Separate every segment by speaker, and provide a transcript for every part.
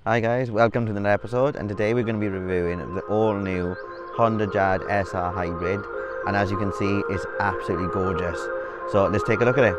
Speaker 1: Hi guys, welcome to another episode, and today we're going to be reviewing the all new Honda Jazz SR Hybrid, and as you can see it's absolutely gorgeous. So let's take a look at it.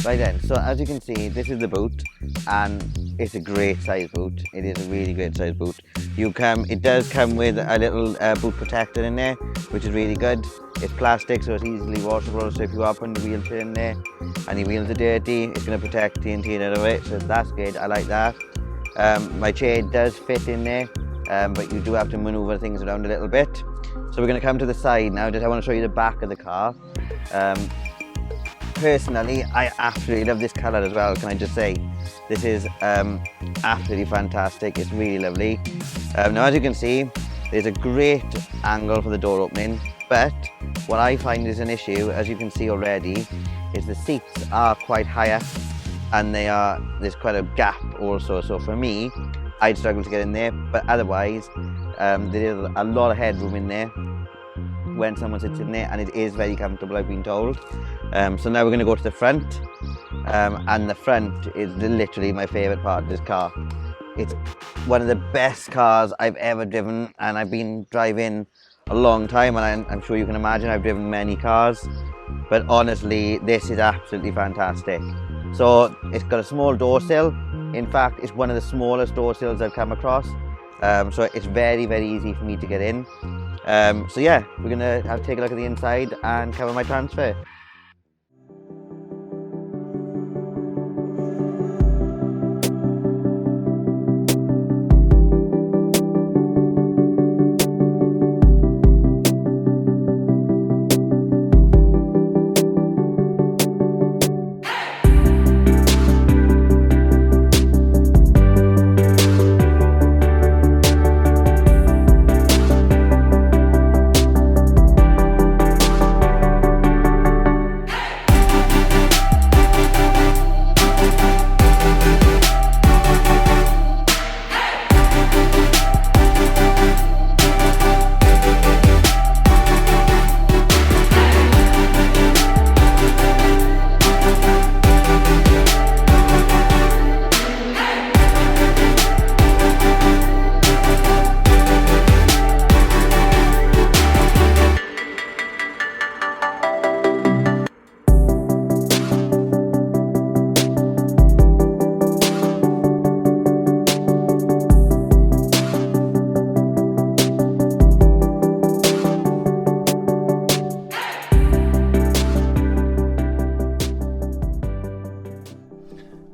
Speaker 1: Right then, so as you can see, this is the boot, and it's a great size boot. It is a really great size boot. It does come with a little boot protector in there, which is really good. It's plastic, so it's easily washable, so if you are putting the wheelchair in there and your wheels are dirty, it's going to protect the interior of it, so that's good. I like that. My chair does fit in there, but you do have to maneuver things around a little bit. So we're going to come to the side now. I want to show you the back of the car. Personally, I absolutely love this colour as well, can I just say. This is absolutely fantastic, it's really lovely. Now as you can see, there's a great angle for the door opening, but what I find is an issue, as you can see already, is the seats are quite high up, and there's quite a gap also, so for me, I'd struggle to get in there, but otherwise, there's a lot of headroom in there when someone sits in there, and it is very comfortable, I've been told. So now we're going to go to the front, and the front is literally my favourite part of this car. It's one of the best cars I've ever driven, and I've been driving a long time, and I'm sure you can imagine I've driven many cars, but honestly this is absolutely fantastic. So it's got a small door sill. In fact, it's one of the smallest door sills I've come across, so it's very easy for me to get in. So yeah, we're going to take a look at the inside and cover my transfer.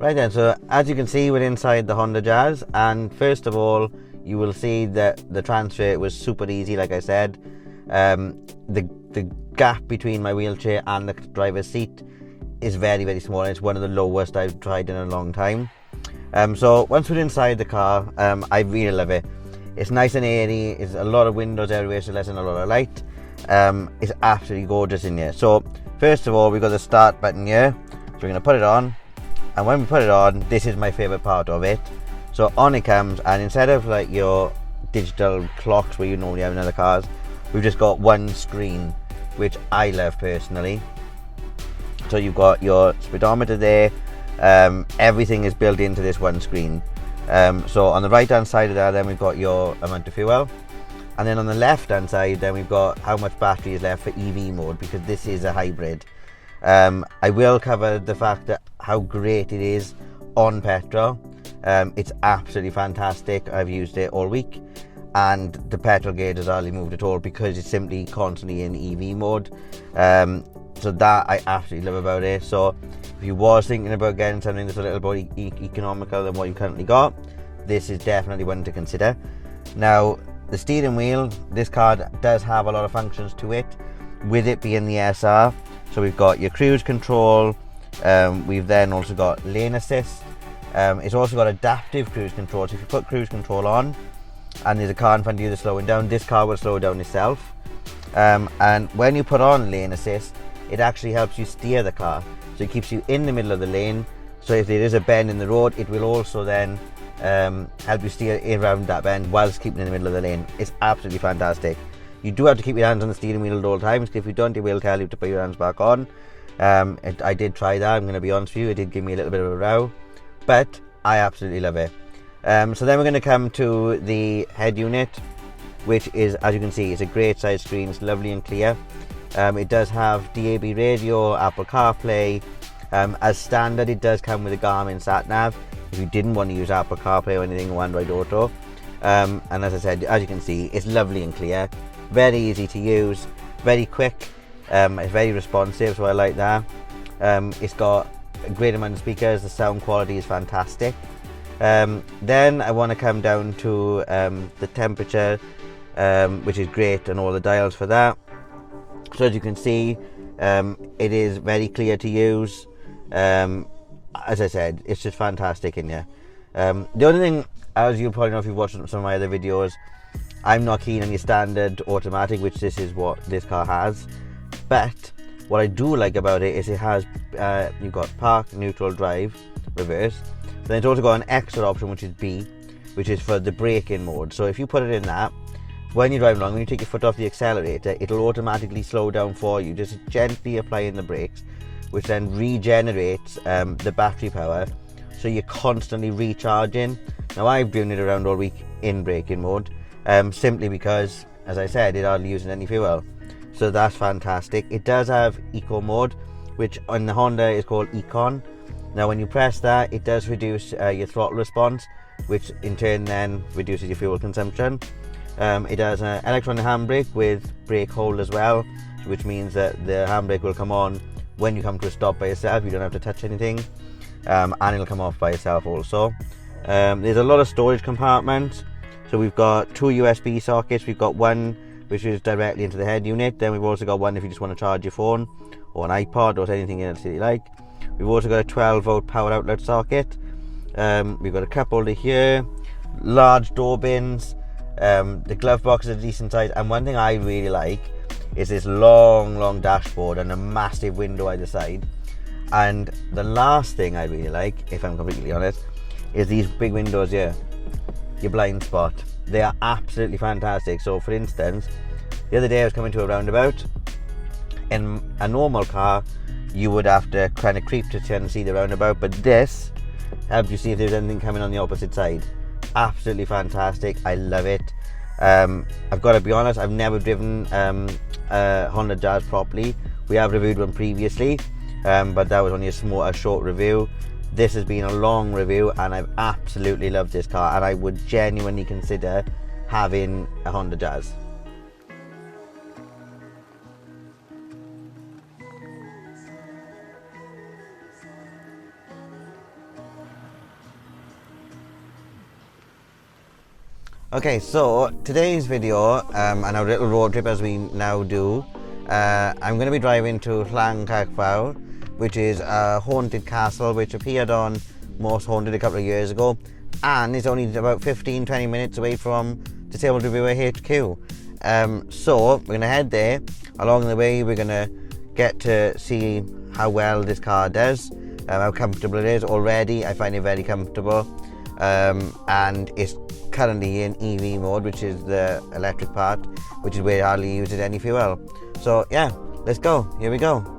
Speaker 1: Right then, so as you can see, we're inside the Honda Jazz, and first of all you will see that the transfer was super easy. Like I said, the gap between my wheelchair and the driver's seat is very small. It's one of the lowest I've tried in a long time. So once we're inside the car, I really love it. It's nice and airy, it's a lot of windows everywhere, so lets in a lot of light. It's absolutely gorgeous in here. So first of all, we've got the start button here, so we're going to put it on. And when we put it on, this is my favourite part of it. So on it comes, and instead of like your digital clocks where you normally have in other cars, we've just got one screen, which I love personally. So you've got your speedometer there, everything is built into this one screen. So on the right hand side of that, then we've got your amount of fuel, and then on the left hand side then we've got how much battery is left for EV mode, because this is a hybrid. I will cover the fact that how great it is on petrol. It's absolutely fantastic. I've used it all week, and the petrol gauge has hardly moved at all because it's simply constantly in EV mode. So that I absolutely love about it. So if you was thinking about getting something that's a little more economical than what you currently got, this is definitely one to consider. Now, the steering wheel, this car does have a lot of functions to it, with it being the SR. So we've got your cruise control, we've then also got lane assist, it's also got adaptive cruise control. So if you put cruise control on and there's a car in front of you that's slowing down, this car will slow down itself. And when you put on lane assist, it actually helps you steer the car, so it keeps you in the middle of the lane. So if there is a bend in the road, it will also then help you steer around that bend whilst keeping in the middle of the lane. It's absolutely fantastic. You do have to keep your hands on the steering wheel at all times, because if you don't, it will tell you to put your hands back on. I did try that, I'm going to be honest with you, it did give me a little bit of a row, but I absolutely love it. So then we're going to come to the head unit, which is, as you can see, it's a great size screen, it's lovely and clear. It does have DAB radio, Apple CarPlay. As standard, it does come with a Garmin sat-nav if you didn't want to use Apple CarPlay or anything or Android Auto. And as I said, as you can see, it's lovely and clear, very easy to use, very quick, it's very responsive, so I like that. It's got a great amount of speakers, the sound quality is fantastic. Then I want to come down to the temperature, which is great, and all the dials for that. So as you can see, it is very clear to use. As I said, it's just fantastic in here. The only thing, as you probably know if you've watched some of my other videos, I'm not keen on your standard automatic, which this is what this car has. But what I do like about it is it has, you've got park, neutral, drive, reverse. Then it's also got an extra option, which is B, which is for the braking mode. So if you put it in that, when you drive along, when you take your foot off the accelerator, it'll automatically slow down for you, just gently applying the brakes, which then regenerates the battery power, so you're constantly recharging. Now, I've driven it around all week in braking mode, simply because, as I said, it hardly uses any fuel, so that's fantastic. It does have eco mode, which on the Honda is called Econ. Now, when you press that, it does reduce your throttle response, which in turn then reduces your fuel consumption. It has an electronic handbrake with brake hold as well, which means that the handbrake will come on when you come to a stop by yourself. You don't have to touch anything, and it'll come off by itself also. There's a lot of storage compartments. So we've got two USB sockets. We've got one which is directly into the head unit. Then we've also got one if you just want to charge your phone or an iPod or anything else that you like. We've also got a 12-volt power outlet socket. We've got a cup holder here, large door bins. The glove box is a decent size, and one thing I really like is this long dashboard and a massive window either side. And the last thing I really like, if I'm completely honest, is these big windows here, your blind spot. They are absolutely fantastic. So for instance, the other day I was coming to a roundabout. In a normal car, you would have to kind of creep to try and see the roundabout, but this helps you see if there's anything coming on the opposite side. Absolutely fantastic, I love it. I've got to be honest, I've never driven a Honda Jazz properly. We have reviewed one previously, but that was only a short review. This has been a long review, and I've absolutely loved this car, and I would genuinely consider having a Honda Jazz. Okay, so today's video and our little road trip, as we now do, I'm going to be driving to Llancaiach, Fawr, which is a haunted castle which appeared on Most Haunted a couple of years ago, and it's only about 15-20 minutes away from Disabled Reviewer HQ. So we're going to head there. Along the way, we're going to get to see how well this car does, how comfortable it is. Already I find it very comfortable, and it's currently in EV mode, which is the electric part, which is where it hardly uses any fuel. So yeah, let's go. Here we go.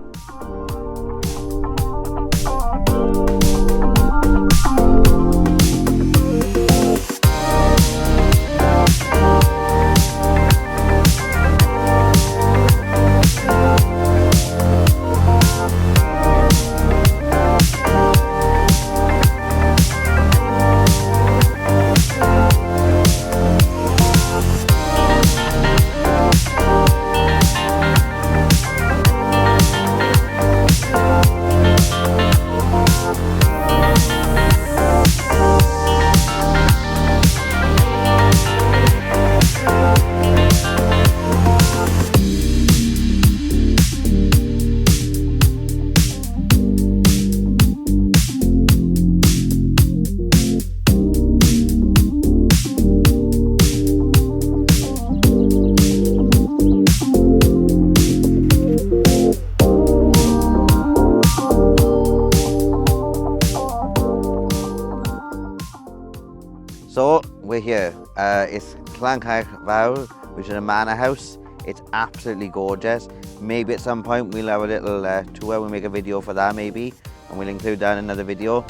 Speaker 1: So we're here. It's Llancaiach Fawr, which is a manor house. It's absolutely gorgeous. Maybe at some point we'll have a little tour. We'll make a video for that maybe, and we'll include that in another video.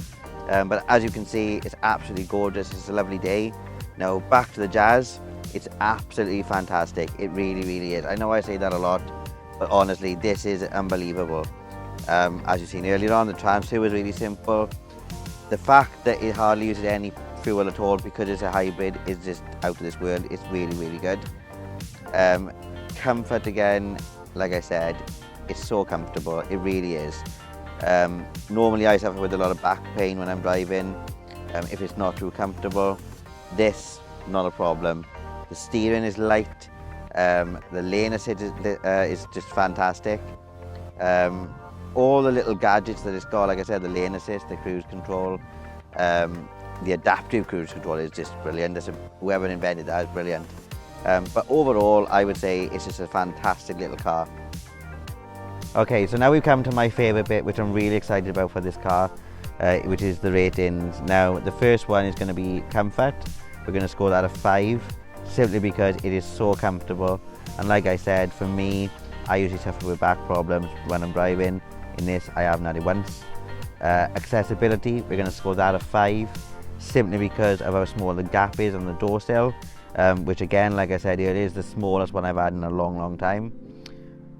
Speaker 1: But as you can see, it's absolutely gorgeous. It's a lovely day. Now back to the jazz. It's absolutely fantastic. It really, really is. I know I say that a lot, but honestly, this is unbelievable. As you've seen earlier on, the transfer was really simple. The fact that it hardly uses any fuel at all because it's a hybrid is just out of this world. It's really, really good. Comfort again, like I said, it's so comfortable. It really is. Normally I suffer with a lot of back pain when I'm driving if it's not too comfortable. This, not a problem. The steering is light. The lane assist is just fantastic. All the little gadgets that it's got, like I said, the lane assist, the cruise control, the adaptive cruise control is just brilliant. Whoever invented that is brilliant. But overall, I would say it's just a fantastic little car. Okay, so now we've come to my favourite bit, which I'm really excited about for this car, which is the ratings. Now, the first one is going to be comfort. We're going to score that a 5, simply because it is so comfortable. And like I said, for me, I usually suffer with back problems when I'm driving. In this, I haven't had it once. Accessibility, we're going to score that a 5, simply because of how small the gap is on the door sill, which again, like I said earlier, is the smallest one I've had in a long, long time.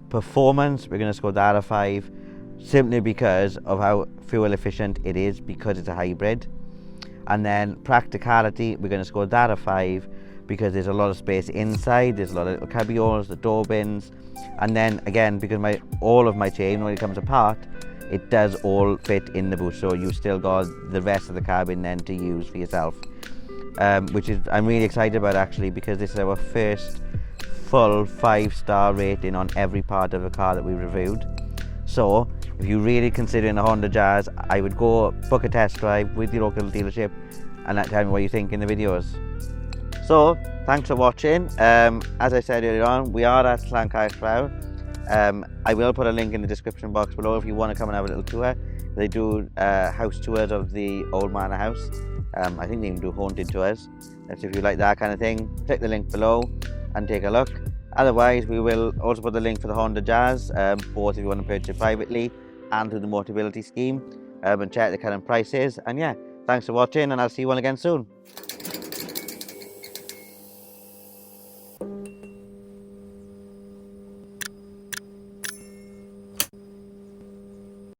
Speaker 1: Performance, we're going to score that a 5, simply because of how fuel efficient it is, because it's a hybrid. And then practicality, we're going to score that a 5, because there's a lot of space inside, there's a lot of little cubbyholes, the door bins, and then again, because all of my chain, when it comes apart, it does all fit in the boot, so you still got the rest of the cabin then to use for yourself, which is I'm really excited about actually, because this is our first full 5-star rating on every part of the car that we reviewed. So if you're really considering a Honda Jazz, I would go book a test drive with your local dealership and tell me what you think in the videos. So thanks for watching. As I said earlier on, we are at Llancaiach Fawr. I will put a link in the description box below if you want to come and have a little tour. They do house tours of the old manor house. I think they even do haunted tours. So if you like that kind of thing, click the link below and take a look. Otherwise, we will also put the link for the Honda Jazz, both if you want to purchase it privately and through the Mobility scheme, and check the current prices. And yeah, thanks for watching, and I'll see you all again soon.